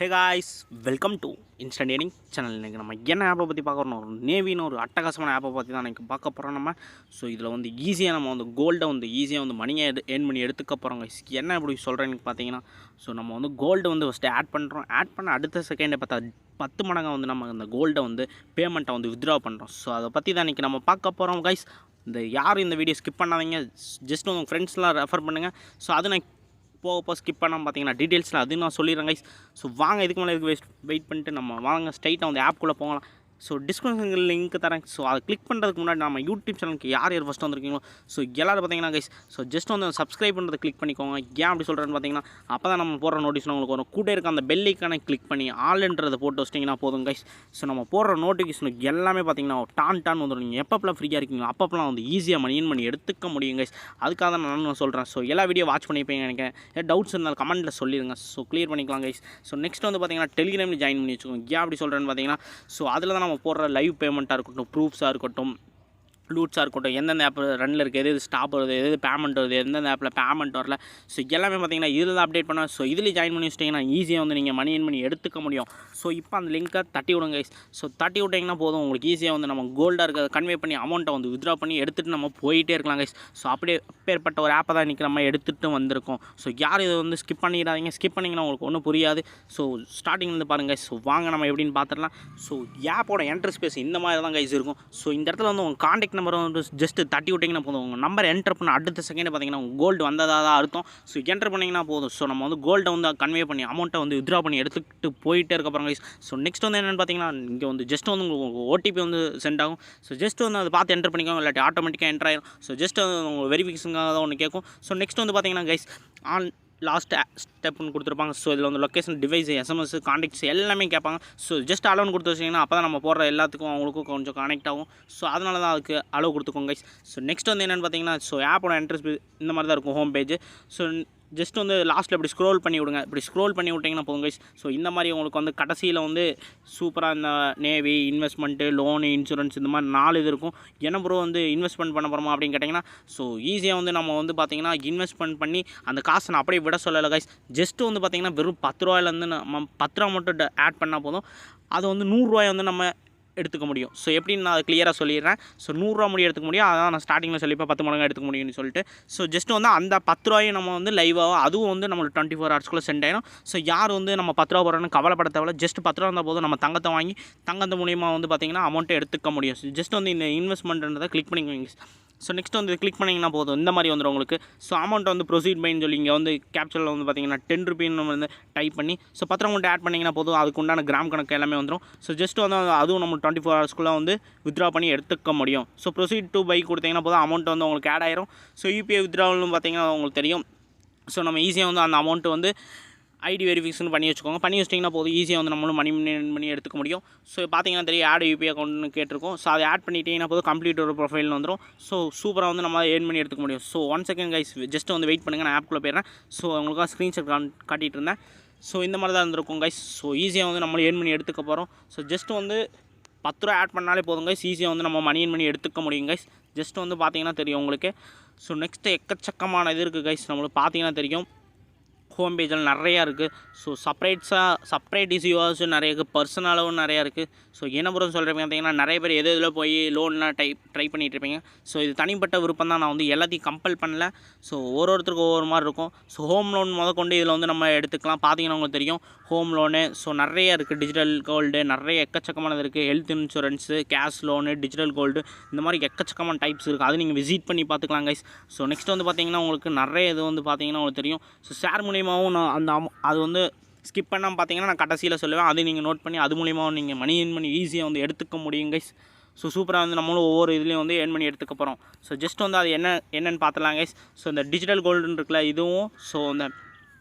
Hey guys, welcome to instant earning channel. இன்றைக்கி நம்ம என்ன ஆப்பை பற்றி பார்க்குறோம், ஒரு நேவின்னு ஒரு அட்டகாசமான ஆப்பை பற்றி தான் இன்றைக்கி பார்க்க போகிறோம் நம்ம. ஸோ இதில் வந்து ஈஸியாக நம்ம வந்து கோல்டை வந்து ஈஸியாக வந்து மணியை ஏர்ன் பண்ணி எடுத்துக்க போகிறோம் கைஸ். என்ன இப்படி சொல்கிறேன்னு பார்த்தீங்கன்னா, ஸோ நம்ம வந்து கோல்டு வந்து ஃபஸ்ட்டு ஆட் பண்ணுறோம். ஆட் பண்ண அடுத்த செகண்டை பார்த்தா 10 மடங்காக வந்து நம்ம அந்த கோல்டை வந்து பேமெண்ட்டை வந்து வித்ட்ரா பண்ணுறோம். ஸோ அதை பற்றி தான் இன்றைக்கி நம்ம பார்க்க போகிறோம் கைஸ். யாரும் இந்த வீடியோ ஸ்கிப் பண்ணாதீங்க, ஜஸ்ட் உங்கள் ஃப்ரெண்ட்ஸ்லாம் ரெஃபர் பண்ணுங்கள். ஸோ அது நான் போக ஸ்கிப் பண்ணாமல் பார்த்தீங்கன்னா டீட்டெயில்ஸில் அது நான் சொல்லிடுறேன் கைஸ். ஸோ வாங்க, இதுக்கு மேலே வெயிட் பண்ணிட்டு நம்ம வாங்க ஸ்ட்ரைட்டாக வந்து ஆப்குள்ளே போகலாம். ஸோ டிஸ்கிரிப்ஷன் லிங்க் தரேன். ஸோ அதை கிளிக் பண்ணுறதுக்கு முன்னாடி நம்ம யூடியூப் சேனலுக்கு யார் ஃபஸ்ட்டு வந்திருக்கீங்களோ ஸோ எல்லோரும் பார்த்தீங்கன்னா கைஸ், ஸோ ஜஸ்ட் வந்து சப்ஸ்கிரைப் பண்ணுறதை கிளிக் பண்ணிக்கோங்க. ஏன் அப்படி சொல்கிறேன்னு பார்த்தீங்கன்னா, அப்போ தான் நம்ம போடுற நோட்டிஃபிகேஷன் உங்களுக்கு வரும். கூட இருக்க அந்த பெல் ஐக்கானை கிளிக் பண்ணி ஆல்ன்றதை போட்டு வச்சிட்டிங்கன்னா போதும் கைஸ். ஸோ நம்ம போடுற நோட்டிஃபிகேஷனுக்கு எல்லாமே பார்த்தீங்கன்னா டான் வந்துடும். நீங்கள் எப்பப்பெல்லாம் ஃப்ரீயாக இருக்கீங்களோ அப்பப்பெல்லாம் வந்து ஈஸியாக மணி எடுத்துக்க முடியும் கைஸ். அதுக்காக தான் நான் சொல்கிறேன். ஸோ எல்லா வீடியோ வாட்ச் பண்ணிப்பீங்க நினைக்கிறேன். டவுட்ஸ் இருந்தாலும் கமெண்ட்டில் சொல்லிடுங்க. ஸோ கிளியர் பண்ணிக்கலாம் கைஸ். ஸோ நெக்ஸ்ட் வந்து பார்த்தீங்கன்னா டெலிகிராமில் ஜாயின் பண்ணி வச்சுக்கோங்க. ஏன் அப்படி சொல்கிறேன்னு பார்த்தீங்கன்னா, ஸோ அதில் தான் நம்ம போடுற லைவ் பேமெண்ட்டாக இருக்கட்டும், ப்ரூஃப்ஸாக இருக்கட்டும், லூட்ஸாக இருக்கட்டும், எந்தெந்த ஆப் ரன்னில் இருக்குது, எது ஸ்டாப் வருது, எது பேமெண்ட் வருது, எந்தெந்த ஆப்பில் பேமெண்ட் வரல, ஸோ எல்லாமே பார்த்தீங்கன்னா இதில் தான் அப்டேட் பண்ணுவேன். ஸோ இதில் ஜாயின் பண்ணி வச்சிட்டிங்கன்னா ஈஸியாக வந்து நீங்கள் மணி எடுத்துக்க முடியும். ஸோ இப்போ அந்த லிங்க்கை தட்டி விடுங்க கைஸ். ஸோ தட்டி விட்டிங்கன்னா போதும், உங்களுக்கு ஈஸியாக வந்து நம்ம கோல்டாக இருக்கிறத கன்வே பண்ணி அமௌண்ட்டை வந்து வித்ட்ரா பண்ணி எடுத்துகிட்டு நம்ம போயிட்டே இருக்கலாம் கைஸ். ஸோ அப்படியே அப்பேற்பட்ட ஒரு ஆப்பை தான் இன்றைக்கி நம்ம எடுத்துகிட்டு வந்திருக்கோம். ஸோ யார் இதை வந்து ஸ்கிப் பண்ணிடாதீங்க. ஸ்கிப் பண்ணிங்கன்னா உங்களுக்கு ஒன்றும் புரியாது. ஸோ ஸ்டார்டிங்லேருந்து பாருங்கள். ஸோ வாங்க நம்ம எப்படின்னு பார்த்துடலாம். ஸோ ஆப்போட என்ட்ரு ஸ்பேஸ் இந்த மாதிரி தான் கைஸ் இருக்கும். ஸோ இந்த இடத்துல வந்து உங்கள் கான்டாக்ட் நம்பர் வந்து ஜஸ்ட் தட்டி விட்டிங்கன்னா போதும். உங்கள் நம்பர் என்டர் பண்ண அடுத்த செகண்ட் பார்த்தீங்கன்னா உங்கள் கோல்டு வந்ததாக தான் அர்த்தம். ஸோ என்டர் பண்ணிங்கன்னா போதும். ஸோ நம்ம வந்து கோல்டை வந்து கன்வே பண்ணி அமௌண்ட்டை வந்து வித்ட்ரா பண்ணி எடுத்துக்கிட்டு போயிட்டே இருக்க போகிறோம் கைஸ். ஸோ நெக்ஸ்ட் வந்து என்னென்னு பார்த்தீங்கன்னா, இங்கே வந்து ஜஸ்ட் வந்து உங்களுக்கு ஓடிபி வந்து சென்ட் ஆகும். ஸோ ஜஸ்ட் வந்து அதை பார்த்து என்டர் பண்ணிக்கோங்க, இல்லாட்டி ஆட்டோமேட்டிக்காக என்டர் ஆகிடும். ஸோ ஜஸ்ட் உங்கள் வெரிஃபிகேஷனுக்காக தான் ஒன்று கேட்கும். ஸோ நெக்ஸ்ட் வந்து பார்த்தீங்கன்னா கைஸ், லாஸ்ட் ஸ்டெப்னு கொடுத்துருப்பாங்க. ஸோ இதில் வந்து லொக்கேஷன், டிவைஸ், எஸ்எம்எஸ், கான்டாக்ட்ஸ் எல்லாமே கேட்பாங்க. ஸோ ஜஸ்ட் அலோன் கொடுத்து வச்சிங்கன்னா அப்போ தான் நம்ம போடுற எல்லாத்துக்கும் அவங்களுக்கும் கொஞ்சம் கனெக்ட் ஆகும். ஸோ அதனால தான் அதுக்கு அலோவ் கொடுத்துக்கோங்க கைஸ். ஸோ நெக்ஸ்ட் வந்து என்னென்னு பார்த்தீங்கன்னா, ஸோ ஆப்போட என்ட்ரன்ஸ் இந்த மாதிரி தான் இருக்கும் ஹோம் பேஜ். ஸோ ஜஸ்ட் வந்து லாஸ்ட்டில் இப்படி ஸ்க்ரோல் பண்ணி விடுங்க. இப்படி ஸ்க்ரோல் பண்ணி விட்டிங்கன்னா போதும் கைஸ். ஸோ இந்த மாதிரி உங்களுக்கு வந்து கடைசியில் வந்து சூப்பராக இந்த நேவி, இன்வெஸ்ட்மெண்ட்டு, லோனு, இன்சூரன்ஸ் இந்த மாதிரி 4 இது இருக்கும். என்ன ப்ரோ வந்து இன்வெஸ்ட்மெண்ட் பண்ண போகிறோமா அப்படின்னு கேட்டிங்கன்னா, ஸோ ஈஸியாக வந்து நம்ம வந்து பார்த்திங்கன்னா இன்வெஸ்ட்மெண்ட் பண்ணி அந்த காசை நான் அப்படியே விட சொல்லலை கைஸ். ஜஸ்ட்டு வந்து பார்த்திங்கன்னா வெறும் 10 ரூபாயிலேருந்து நம்ம 10 ரூபா மட்டும் ஆட் பண்ணால் போதும். அது வந்து 100 ரூபாய் வந்து நம்ம எடுத்துக்க முடியும். ஸோ எப்படின்னு நான் கிளியராக சொல்லிடுறேன். ஸோ 100 ரூபா முடியும் எடுத்துக்க முடியும். அதான் நான் ஸ்டார்டிங்கில் சொல்லிப்பேன் 10 மடங்காக எடுத்துக்க முடியும்னு சொல்லிட்டு. ஸோ ஜஸ்ட் வந்து அந்த 10 ரூபாயும் நம்ம வந்து லைவாக அதுவும் வந்து நம்மளுக்கு 24 ஹவர்ஸ்க்குள்ளே சென்ட் ஆகிடும். ஸோ யார் வந்து நம்ம 10 ரூபா போகிறோன்னு கவலைப்பட தேவையில்ல. ஜஸ்ட் 10 ரூபா இருந்தால் போதும், நம்ம தங்கத்தை வாங்கி தங்கத்து மூலியமாக வந்து பார்த்திங்கன்னா அமௌண்ட்டை எடுத்துக்க முடியும். ஜஸ்ட் வந்து இந்த இன்வெஸ்ட்மெண்ட்ன்றதை கிளிக் பண்ணிக்கோங்க. ஸோ நெக்ஸ்ட் வந்து கிளிக் பண்ணிங்கன்னா போதும், இந்த மாதிரி வந்துடும் உங்களுக்கு. ஸோ அமௌண்ட் வந்து ப்ரொசீட் பைன்னு சொல்லி இங்கே வந்து கேப்சரில் வந்து பார்த்திங்கன்னா 10 ரூபீன்னு வந்து டைப் பண்ணி ஸோ 10 ரூபா மட்டும் ஆட் பண்ணிங்கன்னா போதும், அதுக்கு உண்டான கிராம் கணக்கு எல்லாமே வந்துடும். ஸோ ஜஸ்ட் வந்து அதுவும் நம்ம 24 ஹவர்ஸ்க்குள்ளே வந்து வித்ட்ரா பண்ணி எடுத்துக்க முடியும். ஸோ ப்ரொசீட் டு பை கொடுத்தீங்கன்னா போதும், அமௌண்ட் வந்து உங்களுக்கு ஆட் ஆயிரும். ஸோ யூபிஐ வித்ட்ராவல்னு பார்த்திங்கன்னா உங்களுக்கு தெரியும். ஸோ நம்ம ஈஸியாக வந்து அந்த அமௌண்ட்டு வந்து ஐடி வெரிஃபிகேஷன் பண்ணி வச்சுக்கோங்க. பண்ணி வச்சிட்டிங்கன்னா போதும், ஈஸியாக வந்து நம்மளும் மணி எடுத்துக்க முடியும். ஸோ பார்த்தீங்கன்னா தெரியும், ஆட் யூபிஐ அக்கௌண்ட்னு கேட்டிருக்கோம். ஸோ அதை ஆட் பண்ணிட்டீங்கன்னா போதும், கம்ப்ளீட் ஒரு ப்ரொஃபைல்னு வந்துடும். ஸோ சூப்பராக வந்து நம்ம ஏர்ன் பண்ணி எடுத்துக்க முடியும். ஸோ 1 செகண்ட் கைஸ், ஜஸ்ட் வந்து வெயிட் பண்ணுங்கள், நான் ஆப்குள்ளே போயிடுறேன். ஸோ உங்களுக்காக ஸ்க்ரீன்ஷாட் காட்டிகிட்டு இருந்தேன். ஸோ இந்த மாதிரி தான் இருந்திருக்கும் கைஸ். ஸோ ஈஸியாக வந்து நம்மளும் ஏர்ன் பண்ணி எடுத்துக்க போகிறோம். ஸோ ஜஸ்ட் வந்து 10 ரூபா ஆட் பண்ணாலே போதும் கைஸ், ஈஸியாக வந்து நம்ம மணி எடுத்துக்க முடியும் கைஸ். ஜஸ்ட் வந்து பார்த்தீங்கன்னா தெரியும் உங்களுக்கு. ஸோ நெக்ஸ்ட்டு எக்கச்சக்கமான இது இருக்குது கைஸ். நம்மளுக்கு பார்த்தீங்கன்னா தெரியும் ஹோம் பேஜில் நிறையா இருக்குது. ஸோ செப்பரேட் இஷ்யூஸ் நிறைய இருக்குது, பர்சனலாகவும் நிறையா இருக்குது. ஸோ என்ன பொறுத்து சொல்கிறீங்க பார்த்தீங்கன்னா, நிறைய பேர் எதில் போய் லோன்லாம் ட்ரை பண்ணிகிட்ருப்பீங்க. ஸோ இது தனிப்பட்ட விருப்பம் தான், நான் வந்து எல்லாத்தையும் கம்பல் பண்ணல. ஸோ ஒருத்தருக்கும் ஒவ்வொரு மாதிரி இருக்கும். ஸோ ஹோம் லோன் கொண்டு இதில் வந்து நம்ம எடுத்துக்கலாம். பார்த்தீங்கன்னா உங்களுக்கு தெரியும் ஹோம் லோனு. ஸோ நிறைய இருக்குது, டிஜிட்டல் கோல்டு நிறைய எக்கச்சக்கமானது இருக்குது. Health insurance, cash loan, digital gold, இந்த மாதிரி எக்கச்சக்கமான டைப்ஸ் இருக்குது. அது நீங்கள் விசிட் பண்ணி பார்த்துக்கலாம் கைஸ். ஸோ நெக்ஸ்ட் வந்து பார்த்திங்கன்னா உங்களுக்கு நிறைய இது வந்து பார்த்திங்கன்னா உங்களுக்கு தெரியும். ஸோ ஷேர் மூலியமாகவும் நான் அந்த அது வந்து ஸ்கிப் பண்ணாமல் பார்த்தீங்கன்னா நான் கடைசியில் சொல்லுவேன். அது நீங்கள் நோட் பண்ணி அது மூலியமாக நீங்கள் மணி ஈஸியாக வந்து எடுத்துக்க முடியும் கைஸ். ஸோ சூப்பராக வந்து நம்மளும் ஒவ்வொரு இதுலேயும் வந்து ஏர்ன் பண்ணி எடுத்துக்க போகிறோம். ஸோ ஜஸ்ட் வந்து அது என்னென்னு பார்த்துலாம் கைஸ். ஸோ இந்த டிஜிட்டல் கோல்டுன்னு இருக்குல்ல, இதுவும் ஸோ இந்த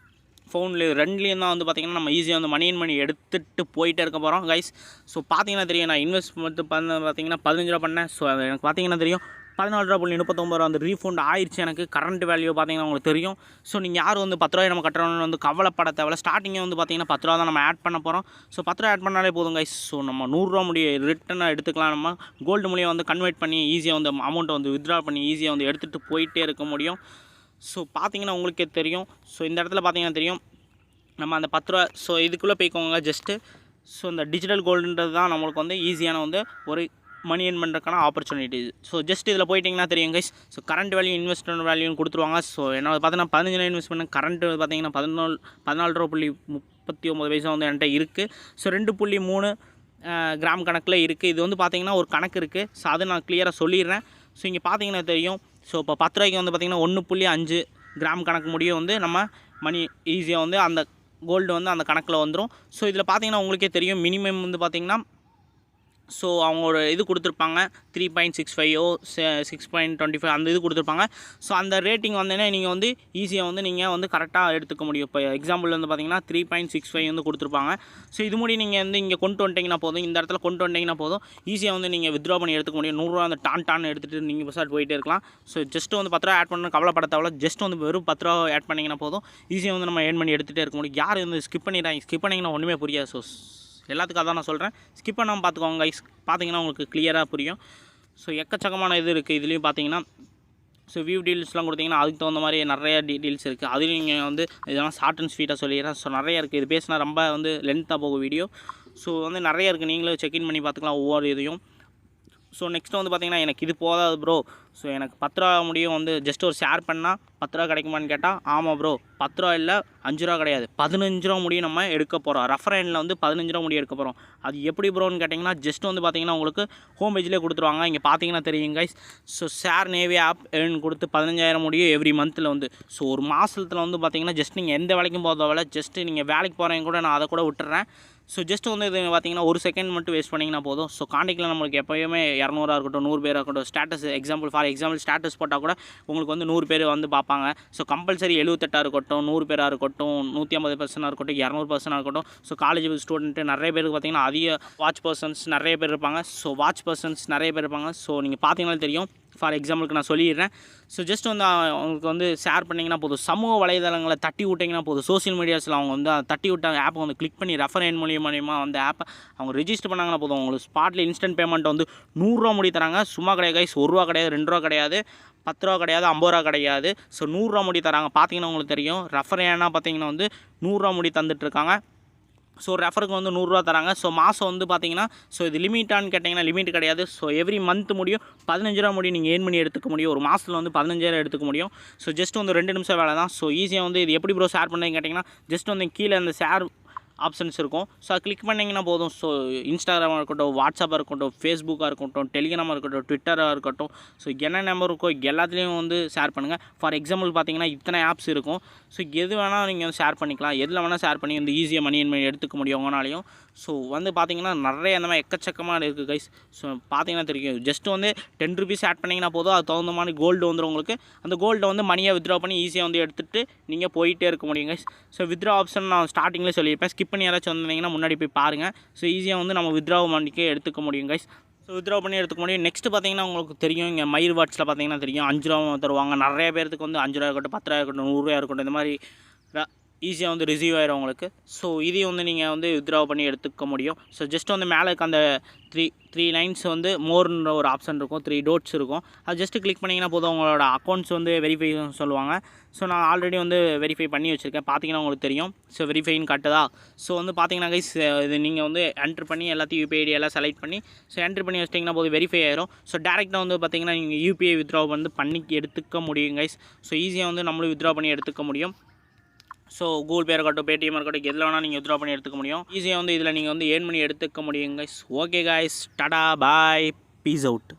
ஃபோன்லேயும் ரெண்டுலேயும் தான் வந்து பார்த்திங்கன்னா நம்ம ஈஸியாக வந்து மணி எடுத்துகிட்டு போயிட்டே இருக்க போகிறோம் கைஸ். ஸோ பார்த்தீங்கன்னா தெரியும், நான் இன்வெஸ்ட்மெண்ட் பார்த்தீங்கன்னா 15 ரூபா பண்ணேன். ஸோ அது எனக்கு பார்த்தீங்கன்னா தெரியும் 14.39 அந்த ரீஃபண்ட் ஆயிடுச்சு எனக்கு. கரண்ட் வேல்யூ பார்த்தீங்கன்னா உங்களுக்கு தெரியும். ஸோ நீங்கள் யார் வந்து 10 ரூபாய் நம்ம கட்டுறோன்னு வந்து கவலைப்பட தேவையில்ல. ஸ்டார்டிங்கே வந்து பார்த்தீங்கன்னா 10 ரூபா தான் நம்ம ஆட் பண்ண போகிறோம். ஸோ 10 ரூபா ஆட் பண்ணாலே போதும் கைஸ். ஸோ நம்ம 100 ரூபா ரிட்டனாக எடுத்துக்கலாம். நம்ம கோல்டு மூலியம் வந்து கன்வெர்ட் பண்ணி ஈஸியாக வந்து அமௌண்ட்டை வந்து வித்ட்ரா பண்ணி ஈஸியாக வந்து எடுத்துகிட்டு போயிட்டே இருக்க முடியும். ஸோ பார்த்தீங்கன்னா உங்களுக்கே தெரியும். ஸோ இந்த இடத்துல பார்த்தீங்கன்னா தெரியும் நம்ம அந்த 10 ரூபா ஸோ இதுக்குள்ளே போய்க்கோங்க ஜஸ்ட்டு. ஸோ இந்த டிஜிட்டல் கோல்டுன்றது தான் நம்மளுக்கு வந்து ஈஸியான வந்து ஒரு மணி ஏர்ன் பண்ணுறதுக்கான ஆப்பர்ச்சுனிட்டி. ஸோ ஜஸ்ட் இதில் போயிட்டிங்கன்னா தெரியும் guys. So current value investment வேல்யூன்னு கொடுத்துருவாங்க. ஸோ என்ன பார்த்தீங்கன்னா 15 இன்வெஸ்ட் பண்ண கரண்ட் பார்த்தீங்கன்னா 14.39 வந்து என்கிட்ட இருக்குது. ஸோ 2.3 கிராம் கணக்கில் இருக்குது. இது வந்து பார்த்திங்கன்னா ஒரு கணக்கு இருக்குது. ஸோ அதை நான் கிளியராக சொல்லிடுறேன். ஸோ இங்கே பார்த்தீங்கன்னா தெரியும். ஸோ இப்போ 10 ரூபாய்க்கு வந்து பார்த்திங்கன்னா 1.5 கிராம் கணக்கு முடியும் வந்து நம்ம மணி ஈஸியாக வந்து அந்த கோல்டு வந்து அந்த கணக்கில் வந்துடும். ஸோ இதில் பார்த்தீங்கன்னா உங்களுக்கே தெரியும் மினிமம் வந்து பார்த்திங்கன்னா ஸோ அவங்களோட இது கொடுத்துருப்பாங்க 3.65 6.25 அந்த இது கொடுத்துருப்பாங்க. ஸோ அந்த ரேட்டிங் வந்தேன்னா நீங்கள் வந்து ஈஸியாக வந்து நீங்கள் வந்து கரெக்டாக எடுத்துக்க முடியும். இப்போ எக்ஸாம்பிள் வந்து பார்த்தீங்கன்னா 3.65 வந்து கொடுத்துருப்பாங்க. ஸோ இது முடி நீங்கள் வந்து இங்கே கொண்டு வந்துட்டிங்கன்னா போதும், இந்த இடத்துல கொண்டு வந்துட்டிங்கன்னா போதும், ஈஸியாக வந்து நீங்கள் வித்ட்ரா பண்ணி எடுத்துக்க முடியும். 100 ரூபா அந்த டான் எடுத்துகிட்டு நீங்கள் பஸ்ஸாக போயிட்டே இருக்கலாம். ஸோ ஜஸ்ட் வந்து 10 ரூபா ஆட் பண்ணணும் கவலைப்பட தேவை. ஜஸ்ட் வந்து வெறும் 10 ரூபா ஆட் பண்ணிங்கன்னா போதும், ஈஸியாக வந்து நம்ம ஏர்ன் பண்ணி எடுத்துகிட்டே இருக்க முடியும். யார் வந்து ஸ்கிப் பண்ணிங்கன்னா ஒன்றுமே புரியாது. ஸோ எல்லாத்துக்கும் அதான் நான் சொல்கிறேன், ஸ்கிப் பண்ணாமல் பார்த்துக்கோங்க கைஸ். பார்த்தீங்கன்னா உங்களுக்கு கிளியராக புரியும். ஸோ எக்கச்சக்கமான இது இருக்குது இதுலேயும் பார்த்தீங்கன்னா. ஸோ வியூ டீல்ஸ்லாம் கொடுத்தீங்கன்னா அதுக்கு தகுந்த மாதிரி நிறைய டீல்ஸ் இருக்குது. அதுலேயும் நீங்கள் வந்து இதெல்லாம் ஷார்ட் அண்ட் ஸ்வீட்டாக சொல்லிடுறேன். ஸோ நிறைய இருக்குது. இது பேசினா ரொம்ப வந்து லென்த்தாக போகும் வீடியோ. ஸோ வந்து நிறைய இருக்குது, நீங்களும் செக்இன் பண்ணி பார்த்துக்கலாம் ஒவ்வொரு இதையும். ஸோ நெக்ஸ்ட்டு வந்து பார்த்திங்கன்னா எனக்கு இது போதாது ப்ரோ, ஸோ எனக்கு 10 ரூபா முடியும் வந்து ஜஸ்ட் ஒரு ஷேர் பண்ணால் 10 ரூபா கிடைக்குமான்னு கேட்டால் ஆமாம் ப்ரோ 10 ரூபா இல்லை 5 ரூபா கிடையாது 15 ரூபா முடியும் நம்ம எடுக்க போகிறோம். ரெஃபரன்ஸில் வந்து 15 ரூபா முடியும் எடுக்க போகிறோம். அது எப்படி ப்ரோன்னு கேட்டிங்கன்னா ஜஸ்ட் வந்து பார்த்திங்கன்னா உங்களுக்கு ஹோம் பேஜ்லேயே கொடுத்துருவாங்க. இங்கே பார்த்தீங்கன்னா தெரியும் கைஸ். ஸோ ஷேர் நேவி ஆப் ஏர்ன் கொடுத்து 15,000 முடியும் எவ்ரி மந்தில் வந்து. ஸோ ஒரு மாதத்தில் வந்து பார்த்திங்கன்னா ஜஸ்ட் நீங்கள் எந்த வேலைக்கும் போகிறத ஜஸ்ட்டு நீங்கள் வேலைக்கு போகிறவங்க கூட நான் அதை கூட விட்டுறேன். ஸோ ஜஸ்ட் வந்து இது பார்த்திங்கன்னா ஒரு செகண்ட் மட்டும் வேஸ்ட் பண்ணிங்கன்னா போதும். ஸோ காண்டிக்கில் நம்மளுக்கு எப்போயுமே 200 இருக்கட்டும் 100 பேராக இருக்கட்டும், ஸ்டேட்டஸ் ஃபார் எக்ஸாம்பிள் ஸ்டேட்டஸ் போட்டால் கூட உங்களுக்கு வந்து 100 பேர் வந்து பார்ப்பாங்க. ஸோ கம்பல்சரி 78 இருக்கட்டும் 100 பேராக இருக்கட்டும் 150 பர்சனாக இருக்கட்டும் 200 பர்சனாக இருக்கட்டும். ஸோ காலேஜ் ஸ்டூடெண்ட்டு நிறைய பேருக்கு பார்த்திங்கன்னா அதிக வாட்ச் பர்சன்ஸ் நிறைய பேர் இருப்பாங்க. ஸோ வாட்ச் பர்சன்ஸ் நிறைய பேர் இருப்பாங்க. ஸோ நீங்கள் பார்த்தீங்கன்னா தெரியும். ஃபார் எக்ஸாம்பிளுக்கு நான் சொல்லிடுறேன். ஸோ ஜஸ்ட் வந்து அவங்களுக்கு வந்து ஷேர் பண்ணிங்கன்னா போதும், சமூக வலைதளங்களை தட்டி விட்டிங்கன்னா போதும், சோசியல் மீடியாஸில் அவங்க வந்து தட்டி விட்ட ஆப்பை வந்து கிளிக் பண்ணி ரெஃபரன் மூலியமாக அந்த ஆப்பை அவங்க ரெஜிஸ்டர் பண்ணாங்கன்னா போதும், அவங்களுக்கு ஸ்பாட்டில் இன்ஸ்டன்ட் பேமெண்ட் வந்து 100 ரூபா முடி தராங்க. சும்மா கிடையாது கைஸ், 1 ரூபா கிடையாது 2 ரூபா கிடையாது 10 ரூபா கிடையாது 50 ரூபா கிடையாது. ஸோ 100 ரூபா முடி தராங்க. பார்த்தீங்கன்னா உங்களுக்கு தெரியும் ரெஃபரேனா பார்த்தீங்கன்னா வந்து 100 ரூபா முடி தந்துட்டுருக்காங்க. ஸோ ரெஃபருக்கு வந்து 100 ரூபா தராங்க. ஸோ மாதம் வந்து பார்த்தீங்கன்னா ஸோ இது லிமிட்டான்னு கேட்டிங்கன்னா லிமிட் கிடையாது. ஸோ எவ்ரி மந்த் முடியும் 15 ரூபா முடியும் நீங்கள் ஏர்ன் பண்ணி எடுத்துக்க முடியும். ஒரு மாதத்தில் வந்து 15,000 எடுத்துக்க முடியும். ஸோ ஜஸ்ட் வந்து 2 நிமிஷம் வேலை தான். ஸோ ஈஸியாக வந்து இது எப்படி ப்ரோ ஷேர் பண்ணுறீங்கன்னு கேட்டிங்கன்னா ஜஸ்ட் வந்து கீழே அந்த ஷேர் ஆப்ஷன்ஸ் இருக்கும். ஸோ அதை கிளிக் பண்ணிங்கன்னா போதும். ஸோ இன்ஸ்டாகிராமாக இருக்கட்டும், வாட்ஸ்அப்பாக இருக்கட்டும், ஃபேஸ்புக்காக இருக்கட்டும், டெலிகிராமாக இருக்கட்டும், ட்விட்டராக இருக்கட்டும், ஸோ என்ன நம்பர் இருக்கோ எல்லாத்துலேயும் வந்து ஷேர் பண்ணுங்கள். ஃபார் எக்ஸாம்பிள் பார்த்தீங்கன்னா இத்தனை ஆப்ஸ் இருக்கும். ஸோ எது வேணால் நீங்கள் வந்து ஷேர் பண்ணிக்கலாம், எதில் வேணால் ஷேர் பண்ணி வந்து ஈஸியாக மணி எடுத்துக்க முடியும் உங்களாலையும். ஸோ வந்து பார்த்தீங்கன்னா நிறைய அந்த மாதிரி எக்கச்சக்கமாக இருக்குது கைஸ். ஸோ பார்த்தீங்கன்னா தெரியும் ஜஸ்ட் வந்து 10 ருபீஸ் ஆட் பண்ணிங்கன்னா போதும், அது தகுந்த மாதிரி கோல்டு வந்துடும் உங்களுக்கு. அந்த கோல்டை வந்து மணியை வித்ட்ரா பண்ணி ஈஸியாக வந்து எடுத்துகிட்டு நீங்கள் போயிட்டே இருக்க முடியும் கைஸ். ஸோ வித்ட்ரா ஆப்ஷன் நான் ஸ்டார்டிங்கில் சொல்லியிருப்பேன், ஸ்கிப் பண்ணி யாராச்சும் வந்தீங்கன்னா முன்னாடி போய் பாருங்கள். ஸோ ஈஸியாக வந்து நம்ம வித்ட்ரா மணிக்கே எடுத்துக்க முடியும் கைஸ். ஸோ வித்ட்ரா பண்ணி எடுத்துக்க முடியும். நெக்ஸ்ட்டு பார்த்தீங்கன்னா உங்களுக்கு தெரியும் இங்கே மயிர் வாட்ஸில் பார்த்தீங்கன்னா தெரியும் 5 ரூபா தருவாங்க. நிறைய பேருக்கு வந்து 5 ரூபா இருக்கட்டும் 10 ரூபா இருக்கட்டும் 100 ரூபா இருக்கட்டும், இந்த மாதிரி ஈஸியாக வந்து ரிசீவ் ஆகிடும் உங்களுக்கு. ஸோ இதையும் வந்து நீங்கள் வந்து வித்ட்ரா பண்ணி எடுத்துக்க முடியும். ஸோ ஜஸ்ட் வந்து மேலே இருக்க அந்த த்ரீ லைன்ஸ் வந்து மோர்ன்ற ஒரு ஆப்ஷன் இருக்கும், 3 டோட்ஸ் இருக்கும். அது ஜஸ்ட்டு கிளிக் பண்ணிங்கன்னா போதும், உங்களோட அக்கௌண்ட்ஸ் வந்து வெரிஃபை சொல்லுவாங்க. ஸோ நான் ஆல்ரெடி வந்து வெரிஃபை பண்ணி வச்சுருக்கேன், பார்த்தீங்கன்னா உங்களுக்கு தெரியும். ஸோ வெரிஃபைன்னு கட்டுதா. ஸோ வந்து பார்த்தீங்கன்னா கைஸ் இது நீங்கள் வந்து என்ட்ரு பண்ணி எல்லாத்தையும் யூபிஐ ஐடி எல்லாம் செலக்ட் பண்ணி ஸோ என்ட்ரு பண்ணி வச்சிட்டிங்கன்னா போது வெரிஃபை ஆயிரும். ஸோ டேரெக்டாக வந்து பார்த்தீங்கன்னா நீங்கள் யூபிஐ வித்ட்ரா வந்து பண்ணி எடுத்துக்க முடியும் கைஸ். ஸோ ஈஸியாக வந்து நம்மளும் வித்ட்ரா பண்ணி எடுத்துக்க முடியும். ஸோ கூகுள் பே இருக்கட்டும் பேடிஎம் இருக்கட்டும் எதில் வேணால் நீங்கள் வித்ட்ரா பண்ணி எடுத்துக்க முடியும். ஈஸியாக வந்து இதில் நீங்கள் வந்து ஏர்ன் பண்ணி எடுத்துக்க முடியும் கைஸ். ஓகே கைஸ், டாடா பாய், பீஸ் அவுட்.